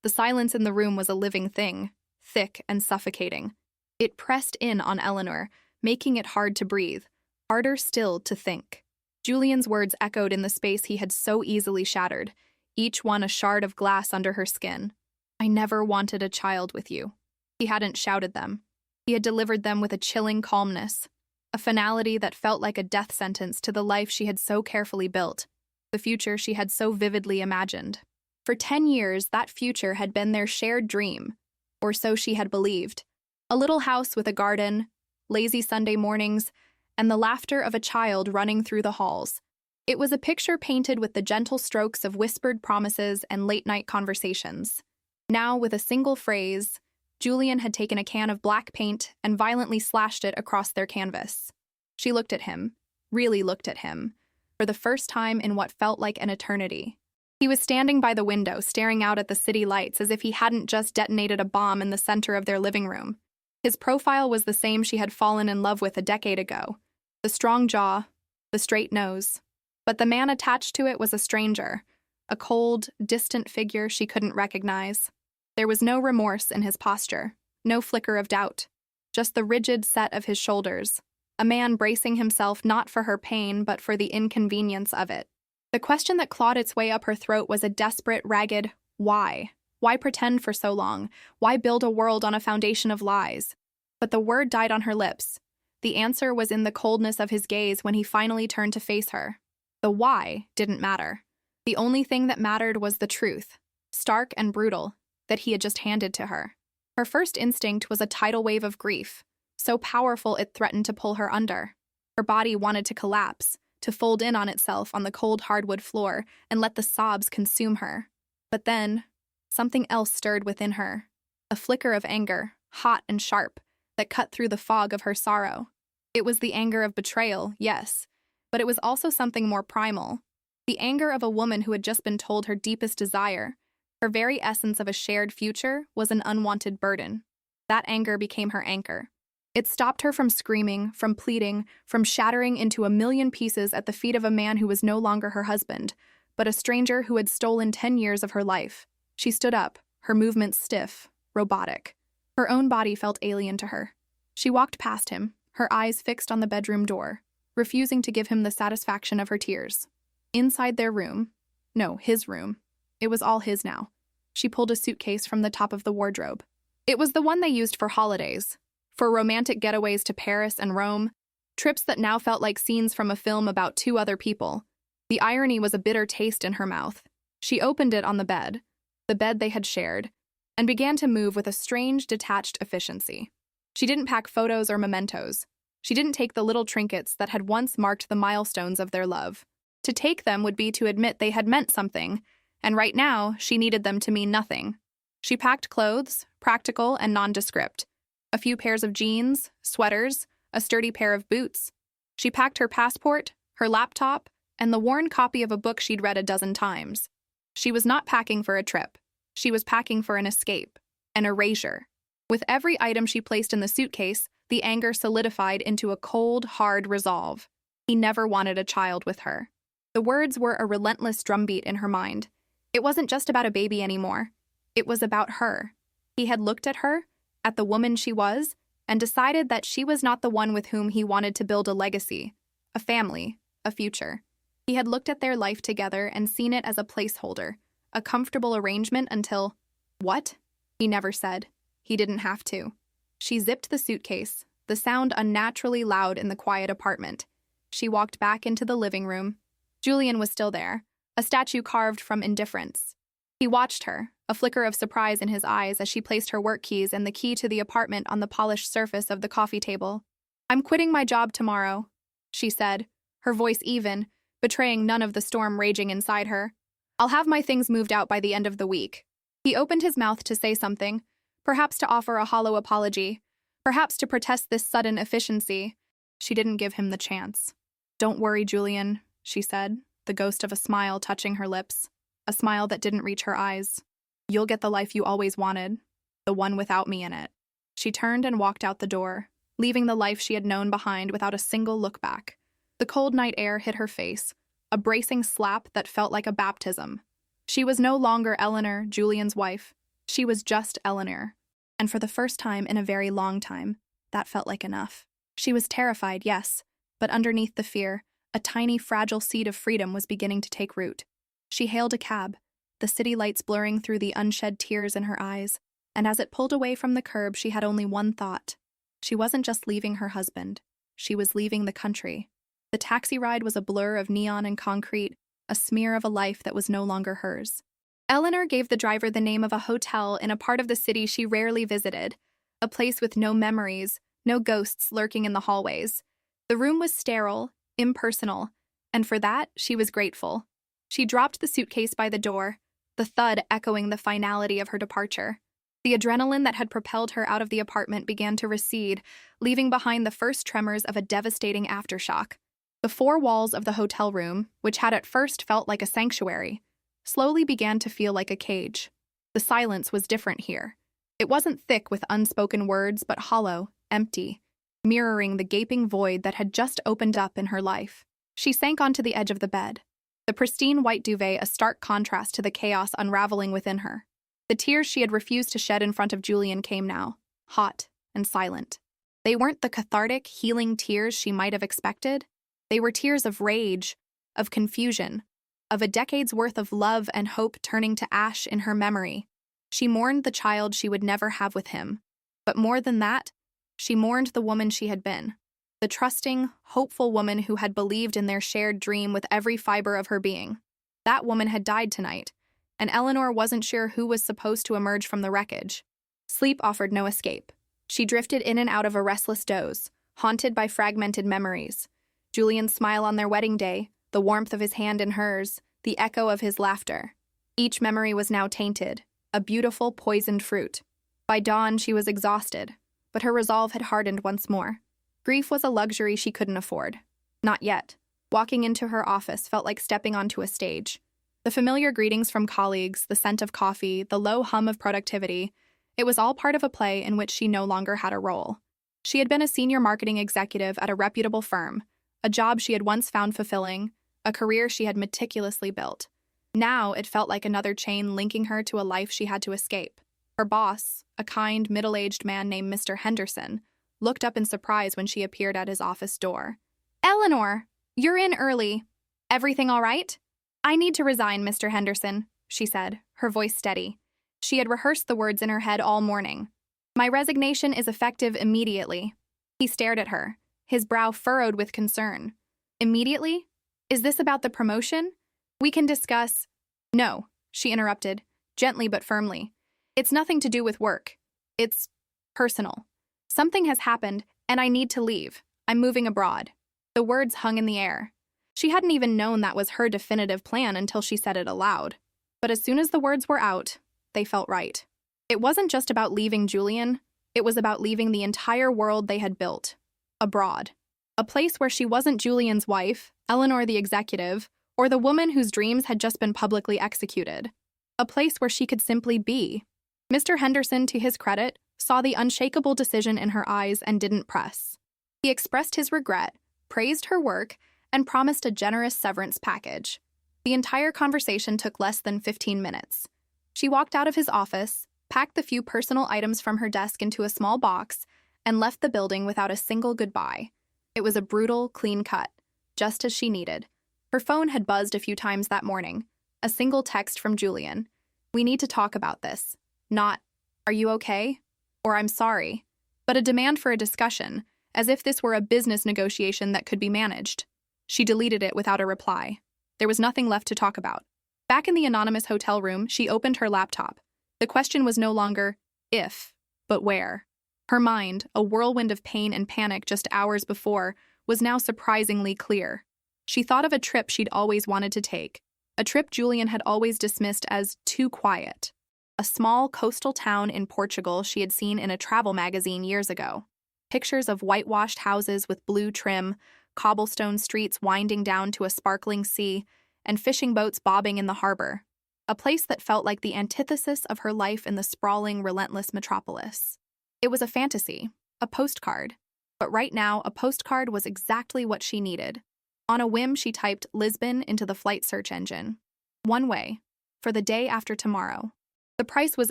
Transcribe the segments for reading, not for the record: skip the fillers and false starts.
The silence in the room was a living thing, thick and suffocating. It pressed in on Eleanor, making it hard to breathe, harder still to think. Julian's words echoed in the space he had so easily shattered, each one a shard of glass under her skin. "I never wanted a child with you." He hadn't shouted them. He had delivered them with a chilling calmness, a finality that felt like a death sentence to the life she had so carefully built, the future she had so vividly imagined. For 10 years, that future had been their shared dream, or so she had believed. A little house with a garden, lazy Sunday mornings, and the laughter of a child running through the halls. It was a picture painted with the gentle strokes of whispered promises and late-night conversations. Now, with a single phrase, Julian had taken a can of black paint and violently slashed it across their canvas. She looked at him, really looked at him, for the first time in what felt like an eternity. He was standing by the window, staring out at the city lights as if he hadn't just detonated a bomb in the center of their living room. His profile was the same she had fallen in love with a decade ago. The strong jaw, the straight nose. But the man attached to it was a stranger, a cold, distant figure she couldn't recognize. There was no remorse in his posture, no flicker of doubt, just the rigid set of his shoulders, a man bracing himself not for her pain but for the inconvenience of it. The question that clawed its way up her throat was a desperate, ragged, why? Why pretend for so long? Why build a world on a foundation of lies? But the word died on her lips. The answer was in the coldness of his gaze when he finally turned to face her. The why didn't matter. The only thing that mattered was the truth, stark and brutal, that he had just handed to her. Her first instinct was a tidal wave of grief, so powerful it threatened to pull her under. Her body wanted to collapse, to fold in on itself on the cold hardwood floor and let the sobs consume her. But then, something else stirred within her, a flicker of anger, hot and sharp, that cut through the fog of her sorrow. It was the anger of betrayal, yes, but it was also something more primal. The anger of a woman who had just been told her deepest desire, her very essence of a shared future, was an unwanted burden. That anger became her anchor. It stopped her from screaming, from pleading, from shattering into a million pieces at the feet of a man who was no longer her husband, but a stranger who had stolen 10 years of her life. She stood up, her movements stiff, robotic. Her own body felt alien to her. She walked past him, her eyes fixed on the bedroom door, refusing to give him the satisfaction of her tears. Inside their room, no, his room, it was all his now. She pulled a suitcase from the top of the wardrobe. It was the one they used for holidays, for romantic getaways to Paris and Rome, trips that now felt like scenes from a film about two other people. The irony was a bitter taste in her mouth. She opened it on the bed they had shared, and began to move with a strange, detached efficiency. She didn't pack photos or mementos. She didn't take the little trinkets that had once marked the milestones of their love. To take them would be to admit they had meant something, and right now, she needed them to mean nothing. She packed clothes, practical and nondescript. A few pairs of jeans, sweaters, a sturdy pair of boots. She packed her passport, her laptop, and the worn copy of a book she'd read a dozen times. She was not packing for a trip. She was packing for an escape, an erasure. With every item she placed in the suitcase, the anger solidified into a cold, hard resolve. He never wanted a child with her. The words were a relentless drumbeat in her mind. It wasn't just about a baby anymore. It was about her. He had looked at her, at the woman she was, and decided that she was not the one with whom he wanted to build a legacy, a family, a future. He had looked at their life together and seen it as a placeholder, a comfortable arrangement until, what? He never said. He didn't have to. She zipped the suitcase, the sound unnaturally loud in the quiet apartment. She walked back into the living room. Julian was still there, a statue carved from indifference. He watched her, a flicker of surprise in his eyes as she placed her work keys and the key to the apartment on the polished surface of the coffee table. "I'm quitting my job tomorrow," she said, her voice even, betraying none of the storm raging inside her. "I'll have my things moved out by the end of the week." He opened his mouth to say something, perhaps to offer a hollow apology, perhaps to protest this sudden efficiency. She didn't give him the chance. "Don't worry, Julian," she said, the ghost of a smile touching her lips, a smile that didn't reach her eyes. "You'll get the life you always wanted, the one without me in it." She turned and walked out the door, leaving the life she had known behind without a single look back. The cold night air hit her face, a bracing slap that felt like a baptism. She was no longer Eleanor, Julian's wife. She was just Eleanor. And for the first time in a very long time, that felt like enough. She was terrified, yes, but underneath the fear, a tiny, fragile seed of freedom was beginning to take root. She hailed a cab, the city lights blurring through the unshed tears in her eyes, and as it pulled away from the curb, she had only one thought. She wasn't just leaving her husband. She was leaving the country. The taxi ride was a blur of neon and concrete, a smear of a life that was no longer hers. Eleanor gave the driver the name of a hotel in a part of the city she rarely visited, a place with no memories, no ghosts lurking in the hallways. The room was sterile, impersonal, and for that, she was grateful. She dropped the suitcase by the door, the thud echoing the finality of her departure. The adrenaline that had propelled her out of the apartment began to recede, leaving behind the first tremors of a devastating aftershock. The four walls of the hotel room, which had at first felt like a sanctuary, slowly began to feel like a cage. The silence was different here. It wasn't thick with unspoken words, but hollow, empty, mirroring the gaping void that had just opened up in her life. She sank onto the edge of the bed, the pristine white duvet a stark contrast to the chaos unraveling within her. The tears she had refused to shed in front of Julian came now, hot and silent. They weren't the cathartic, healing tears she might have expected. They were tears of rage, of confusion, of a decade's worth of love and hope turning to ash in her memory. She mourned the child she would never have with him. But more than that, she mourned the woman she had been. The trusting, hopeful woman who had believed in their shared dream with every fiber of her being. That woman had died tonight, and Eleanor wasn't sure who was supposed to emerge from the wreckage. Sleep offered no escape. She drifted in and out of a restless doze, haunted by fragmented memories. Julian's smile on their wedding day, the warmth of his hand in hers, the echo of his laughter. Each memory was now tainted, a beautiful, poisoned fruit. By dawn, she was exhausted, but her resolve had hardened once more. Grief was a luxury she couldn't afford. Not yet. Walking into her office felt like stepping onto a stage. The familiar greetings from colleagues, the scent of coffee, the low hum of productivity, it was all part of a play in which she no longer had a role. She had been a senior marketing executive at a reputable firm, a job she had once found fulfilling, a career she had meticulously built. Now it felt like another chain linking her to a life she had to escape. Her boss, a kind, middle-aged man named Mr. Henderson, looked up in surprise when she appeared at his office door. "Eleanor, you're in early. Everything all right?" "I need to resign, Mr. Henderson," she said, her voice steady. She had rehearsed the words in her head all morning. "My resignation is effective immediately." He stared at her, his brow furrowed with concern. "Immediately? Is this about the promotion? We can discuss—" "No," she interrupted, gently but firmly. "It's nothing to do with work. It's personal. Something has happened, and I need to leave. I'm moving abroad." The words hung in the air. She hadn't even known that was her definitive plan until she said it aloud. But as soon as the words were out, they felt right. It wasn't just about leaving Julian, it was about leaving the entire world they had built. Abroad. A place where she wasn't Julian's wife, Eleanor the executive, or the woman whose dreams had just been publicly executed. A place where she could simply be. Mr. Henderson, to his credit, saw the unshakable decision in her eyes and didn't press. He expressed his regret, praised her work, and promised a generous severance package. The entire conversation took less than 15 minutes. She walked out of his office, packed the few personal items from her desk into a small box, and left the building without a single goodbye. It was a brutal, clean cut, just as she needed. Her phone had buzzed a few times that morning. A single text from Julian. "We need to talk about this." Not, "Are you okay?" or "I'm sorry," but a demand for a discussion, as if this were a business negotiation that could be managed. She deleted it without a reply. There was nothing left to talk about. Back in the anonymous hotel room, she opened her laptop. The question was no longer if, but where. Her mind, a whirlwind of pain and panic just hours before, was now surprisingly clear. She thought of a trip she'd always wanted to take, a trip Julian had always dismissed as too quiet. A small coastal town in Portugal she had seen in a travel magazine years ago. Pictures of whitewashed houses with blue trim, cobblestone streets winding down to a sparkling sea, and fishing boats bobbing in the harbor. A place that felt like the antithesis of her life in the sprawling, relentless metropolis. It was a fantasy, a postcard. But right now, a postcard was exactly what she needed. On a whim, she typed Lisbon into the flight search engine. One way, for the day after tomorrow. The price was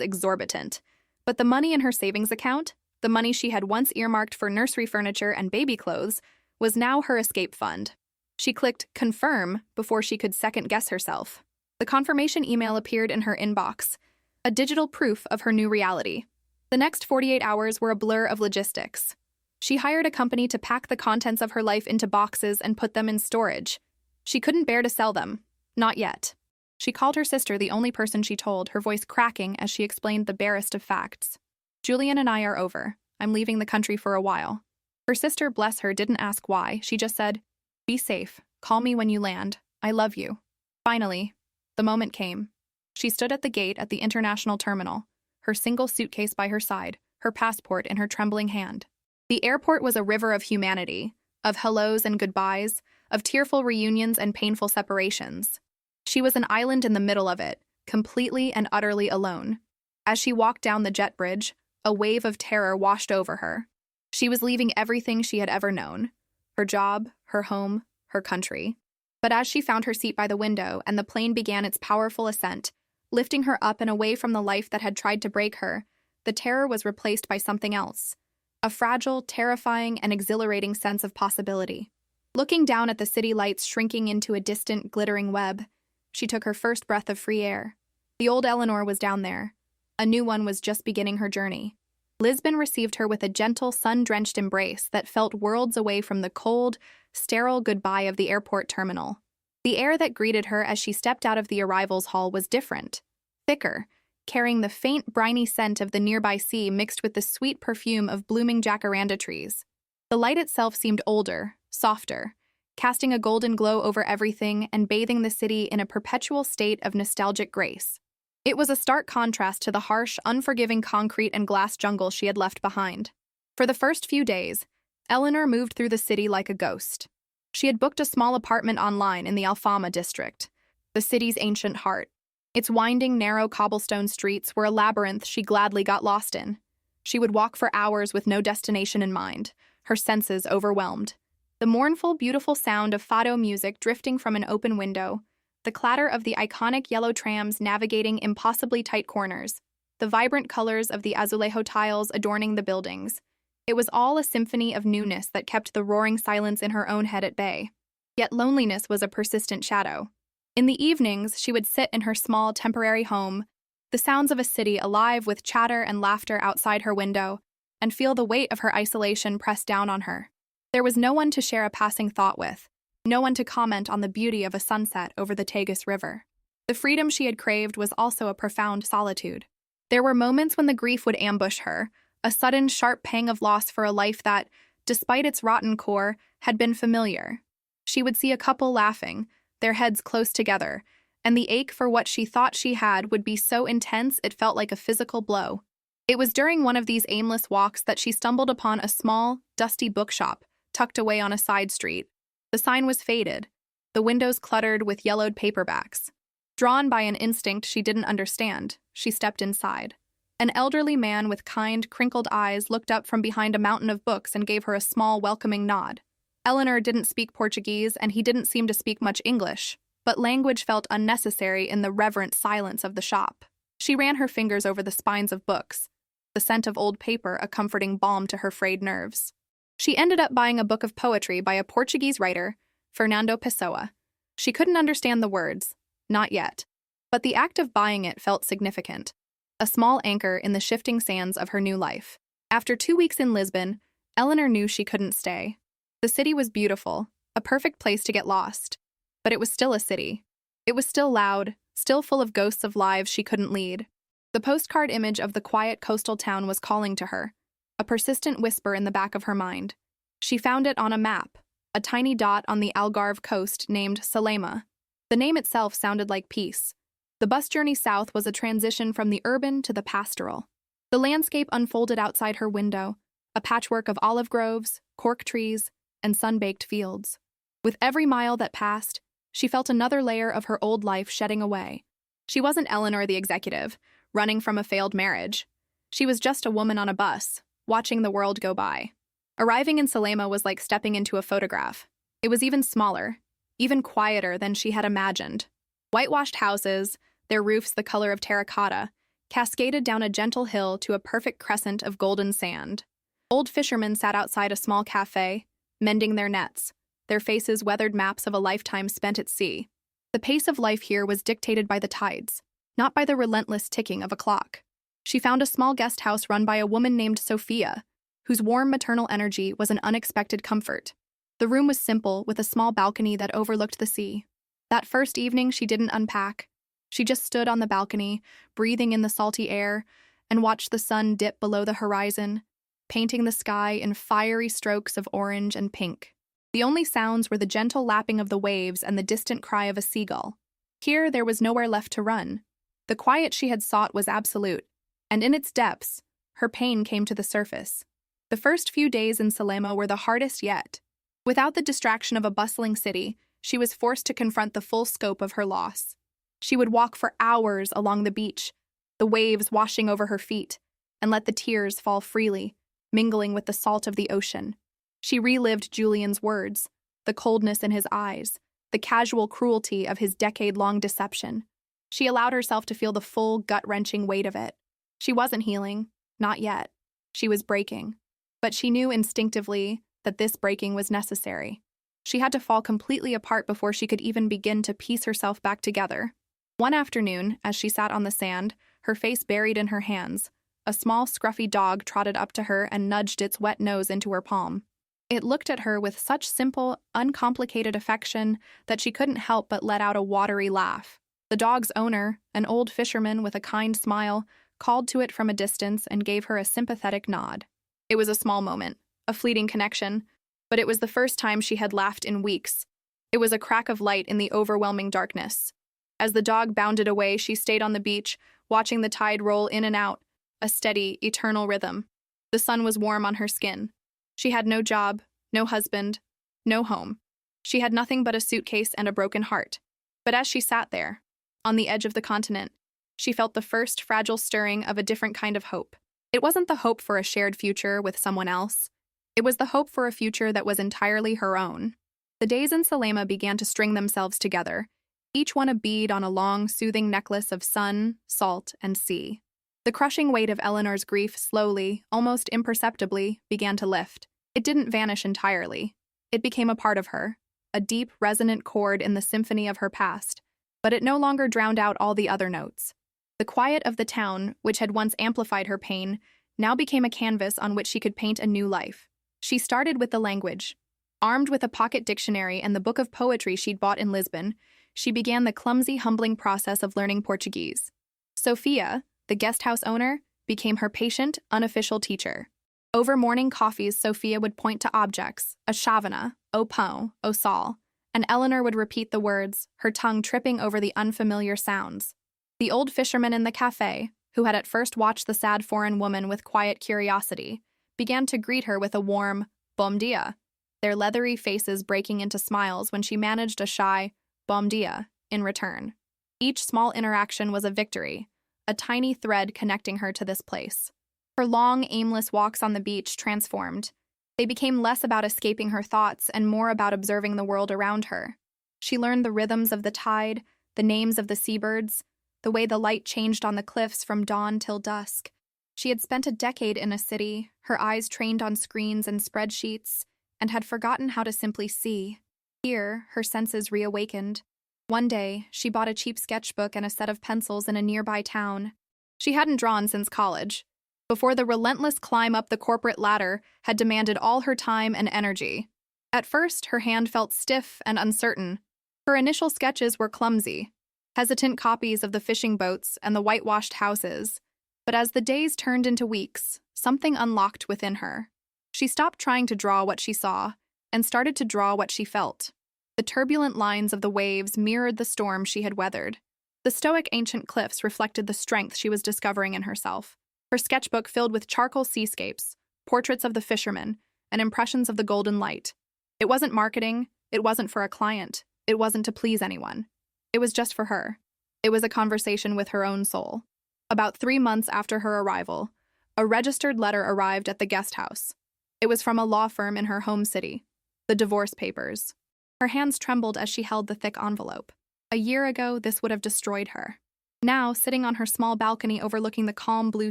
exorbitant, but the money in her savings account, the money she had once earmarked for nursery furniture and baby clothes, was now her escape fund. She clicked confirm before she could second-guess herself. The confirmation email appeared in her inbox, a digital proof of her new reality. The next 48 hours were a blur of logistics. She hired a company to pack the contents of her life into boxes and put them in storage. She couldn't bear to sell them. Not yet. She called her sister, the only person she told, her voice cracking as she explained the barest of facts. "Julian and I are over. I'm leaving the country for a while." Her sister, bless her, didn't ask why. She just said, "Be safe. Call me when you land. I love you." Finally, the moment came. She stood at the gate at the international terminal, her single suitcase by her side, her passport in her trembling hand. The airport was a river of humanity, of hellos and goodbyes, of tearful reunions and painful separations. She was an island in the middle of it, completely and utterly alone. As she walked down the jet bridge, a wave of terror washed over her. She was leaving everything she had ever known, her job, her home, her country. But as she found her seat by the window and the plane began its powerful ascent, lifting her up and away from the life that had tried to break her, the terror was replaced by something else, a fragile, terrifying, and exhilarating sense of possibility. Looking down at the city lights shrinking into a distant, glittering web, she took her first breath of free air. The old Eleanor was down there. A new one was just beginning her journey. Lisbon received her with a gentle, sun-drenched embrace that felt worlds away from the cold, sterile goodbye of the airport terminal. The air that greeted her as she stepped out of the arrivals hall was different, thicker, carrying the faint, briny scent of the nearby sea mixed with the sweet perfume of blooming jacaranda trees. The light itself seemed older, softer, casting a golden glow over everything and bathing the city in a perpetual state of nostalgic grace. It was a stark contrast to the harsh, unforgiving concrete and glass jungle she had left behind. For the first few days, Eleanor moved through the city like a ghost. She had booked a small apartment online in the Alfama district, the city's ancient heart. Its winding, narrow cobblestone streets were a labyrinth she gladly got lost in. She would walk for hours with no destination in mind, her senses overwhelmed. The mournful, beautiful sound of fado music drifting from an open window, the clatter of the iconic yellow trams navigating impossibly tight corners, the vibrant colors of the azulejo tiles adorning the buildings. It was all a symphony of newness that kept the roaring silence in her own head at bay. Yet loneliness was a persistent shadow. In the evenings, she would sit in her small, temporary home, the sounds of a city alive with chatter and laughter outside her window, and feel the weight of her isolation press down on her. There was no one to share a passing thought with, no one to comment on the beauty of a sunset over the Tagus River. The freedom she had craved was also a profound solitude. There were moments when the grief would ambush her, a sudden, sharp pang of loss for a life that, despite its rotten core, had been familiar. She would see a couple laughing, their heads close together, and the ache for what she thought she had would be so intense it felt like a physical blow. It was during one of these aimless walks that she stumbled upon a small, dusty bookshop tucked away on a side street. The sign was faded, the windows cluttered with yellowed paperbacks. Drawn by an instinct she didn't understand, she stepped inside. An elderly man with kind, crinkled eyes looked up from behind a mountain of books and gave her a small, welcoming nod. Eleanor didn't speak Portuguese, and he didn't seem to speak much English, but language felt unnecessary in the reverent silence of the shop. She ran her fingers over the spines of books, the scent of old paper a comforting balm to her frayed nerves. She ended up buying a book of poetry by a Portuguese writer, Fernando Pessoa. She couldn't understand the words, not yet, but the act of buying it felt significant, a small anchor in the shifting sands of her new life. After 2 weeks in Lisbon, Eleanor knew she couldn't stay. The city was beautiful, a perfect place to get lost, but it was still a city. It was still loud, still full of ghosts of lives she couldn't lead. The postcard image of the quiet coastal town was calling to her, a persistent whisper in the back of her mind. She found it on a map, a tiny dot on the Algarve coast named Salema. The name itself sounded like peace. The bus journey south was a transition from the urban to the pastoral. The landscape unfolded outside her window, a patchwork of olive groves, cork trees, and sun-baked fields. With every mile that passed, she felt another layer of her old life shedding away. She wasn't Eleanor the executive, running from a failed marriage. She was just a woman on a bus, watching the world go by. Arriving in Salema was like stepping into a photograph. It was even smaller, even quieter than she had imagined. Whitewashed houses, their roofs the color of terracotta, cascaded down a gentle hill to a perfect crescent of golden sand. Old fishermen sat outside a small cafe, mending their nets, their faces weathered maps of a lifetime spent at sea. The pace of life here was dictated by the tides, not by the relentless ticking of a clock. She found a small guest house run by a woman named Sophia, whose warm maternal energy was an unexpected comfort. The room was simple, with a small balcony that overlooked the sea. That first evening, she didn't unpack. She just stood on the balcony, breathing in the salty air, and watched the sun dip below the horizon, painting the sky in fiery strokes of orange and pink. The only sounds were the gentle lapping of the waves and the distant cry of a seagull. Here, there was nowhere left to run. The quiet she had sought was absolute, and in its depths, her pain came to the surface. The first few days in Salerno were the hardest yet. Without the distraction of a bustling city, she was forced to confront the full scope of her loss. She would walk for hours along the beach, the waves washing over her feet, and let the tears fall freely, mingling with the salt of the ocean. She relived Julian's words, the coldness in his eyes, the casual cruelty of his decade-long deception. She allowed herself to feel the full, gut-wrenching weight of it. She wasn't healing, not yet. She was breaking. But she knew instinctively that this breaking was necessary. She had to fall completely apart before she could even begin to piece herself back together. One afternoon, as she sat on the sand, her face buried in her hands, a small, scruffy dog trotted up to her and nudged its wet nose into her palm. It looked at her with such simple, uncomplicated affection that she couldn't help but let out a watery laugh. The dog's owner, an old fisherman with a kind smile, called to it from a distance and gave her a sympathetic nod. It was a small moment, a fleeting connection, but it was the first time she had laughed in weeks. It was a crack of light in the overwhelming darkness. As the dog bounded away, she stayed on the beach, watching the tide roll in and out, a steady, eternal rhythm. The sun was warm on her skin. She had no job, no husband, no home. She had nothing but a suitcase and a broken heart. But as she sat there, on the edge of the continent, she felt the first fragile stirring of a different kind of hope. It wasn't the hope for a shared future with someone else. It was the hope for a future that was entirely her own. The days in Salema began to string themselves together, each one a bead on a long, soothing necklace of sun, salt, and sea. The crushing weight of Eleanor's grief slowly, almost imperceptibly, began to lift. It didn't vanish entirely. It became a part of her, a deep, resonant chord in the symphony of her past, but it no longer drowned out all the other notes. The quiet of the town, which had once amplified her pain, now became a canvas on which she could paint a new life. She started with the language. Armed with a pocket dictionary and the book of poetry she'd bought in Lisbon, she began the clumsy, humbling process of learning Portuguese. Sophia, the guest house owner, became her patient, unofficial teacher. Over morning coffees, Sophia would point to objects, a chavana, o pão, o sol, and Eleanor would repeat the words, her tongue tripping over the unfamiliar sounds. The old fisherman in the cafe, who had at first watched the sad foreign woman with quiet curiosity, began to greet her with a warm, bom dia, their leathery faces breaking into smiles when she managed a shy, bom dia, in return. Each small interaction was a victory, a tiny thread connecting her to this place. Her long, aimless walks on the beach transformed. They became less about escaping her thoughts and more about observing the world around her. She learned the rhythms of the tide, the names of the seabirds, the way the light changed on the cliffs from dawn till dusk. She had spent a decade in a city, her eyes trained on screens and spreadsheets, and had forgotten how to simply see. Here, her senses reawakened. One day, she bought a cheap sketchbook and a set of pencils in a nearby town. She hadn't drawn since college, before the relentless climb up the corporate ladder had demanded all her time and energy. At first, her hand felt stiff and uncertain. Her initial sketches were clumsy, hesitant copies of the fishing boats and the whitewashed houses. But as the days turned into weeks, something unlocked within her. She stopped trying to draw what she saw and started to draw what she felt. The turbulent lines of the waves mirrored the storm she had weathered. The stoic ancient cliffs reflected the strength she was discovering in herself. Her sketchbook filled with charcoal seascapes, portraits of the fishermen, and impressions of the golden light. It wasn't marketing, it wasn't for a client, it wasn't to please anyone. It was just for her. It was a conversation with her own soul. About 3 months after her arrival, a registered letter arrived at the guest house. It was from a law firm in her home city, the divorce papers. Her hands trembled as she held the thick envelope. A year ago, this would have destroyed her. Now, sitting on her small balcony overlooking the calm blue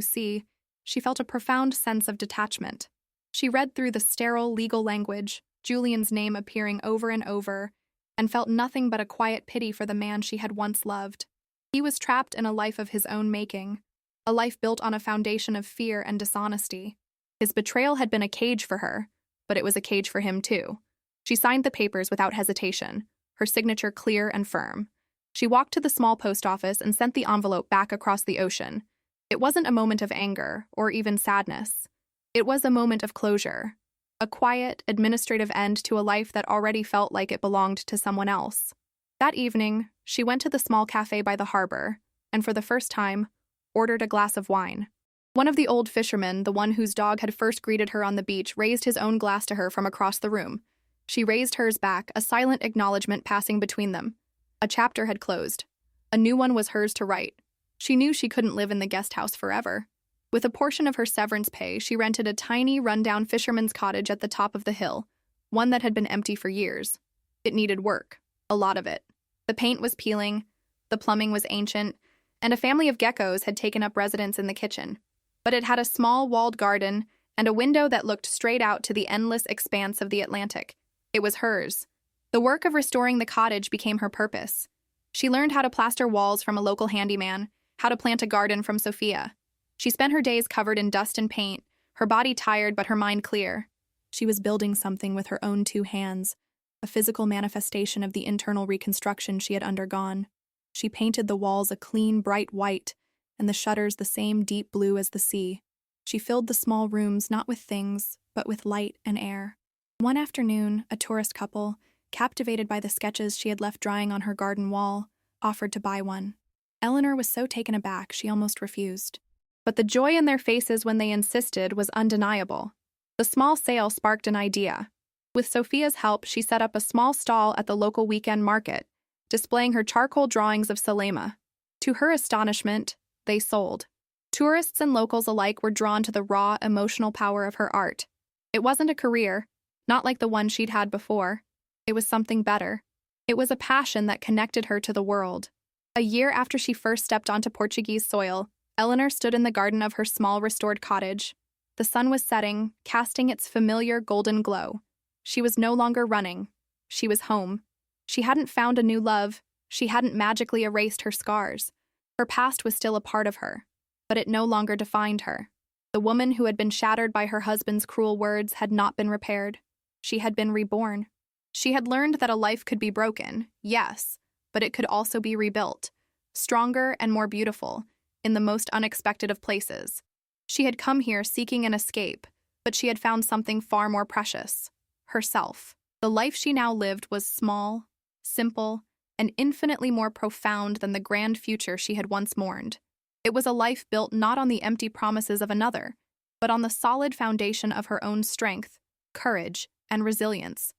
sea, she felt a profound sense of detachment. She read through the sterile legal language, Julian's name appearing over and over, and felt nothing but a quiet pity for the man she had once loved. He was trapped in a life of his own making, a life built on a foundation of fear and dishonesty. His betrayal had been a cage for her, but it was a cage for him too. She signed the papers without hesitation, her signature clear and firm. She walked to the small post office and sent the envelope back across the ocean. It wasn't a moment of anger or even sadness. It was a moment of closure, a quiet, administrative end to a life that already felt like it belonged to someone else. That evening, she went to the small cafe by the harbor, and for the first time, ordered a glass of wine. One of the old fishermen, the one whose dog had first greeted her on the beach, raised his own glass to her from across the room. She raised hers back, a silent acknowledgement passing between them. A chapter had closed. A new one was hers to write. She knew she couldn't live in the guest house forever. With a portion of her severance pay, she rented a tiny, run-down fisherman's cottage at the top of the hill, one that had been empty for years. It needed work, a lot of it. The paint was peeling, the plumbing was ancient, and a family of geckos had taken up residence in the kitchen. But it had a small walled garden and a window that looked straight out to the endless expanse of the Atlantic. It was hers. The work of restoring the cottage became her purpose. She learned how to plaster walls from a local handyman, how to plant a garden from Sophia. She spent her days covered in dust and paint, her body tired but her mind clear. She was building something with her own two hands, a physical manifestation of the internal reconstruction she had undergone. She painted the walls a clean, bright white, and the shutters the same deep blue as the sea. She filled the small rooms not with things, but with light and air. One afternoon, a tourist couple, captivated by the sketches she had left drying on her garden wall, offered to buy one. Eleanor was so taken aback she almost refused. But the joy in their faces when they insisted was undeniable. The small sale sparked an idea. With Sophia's help, she set up a small stall at the local weekend market, displaying her charcoal drawings of Salema. To her astonishment, they sold. Tourists and locals alike were drawn to the raw, emotional power of her art. It wasn't a career, not like the one she'd had before. It was something better. It was a passion that connected her to the world. A year after she first stepped onto Portuguese soil, Eleanor stood in the garden of her small restored cottage. The sun was setting, casting its familiar golden glow. She was no longer running. She was home. She hadn't found a new love. She hadn't magically erased her scars. Her past was still a part of her, but it no longer defined her. The woman who had been shattered by her husband's cruel words had not been repaired. She had been reborn. She had learned that a life could be broken, yes, but it could also be rebuilt, stronger and more beautiful, in the most unexpected of places. She had come here seeking an escape, but she had found something far more precious: herself. The life she now lived was small, simple, and infinitely more profound than the grand future she had once mourned. It was a life built not on the empty promises of another, but on the solid foundation of her own strength, courage, and resilience.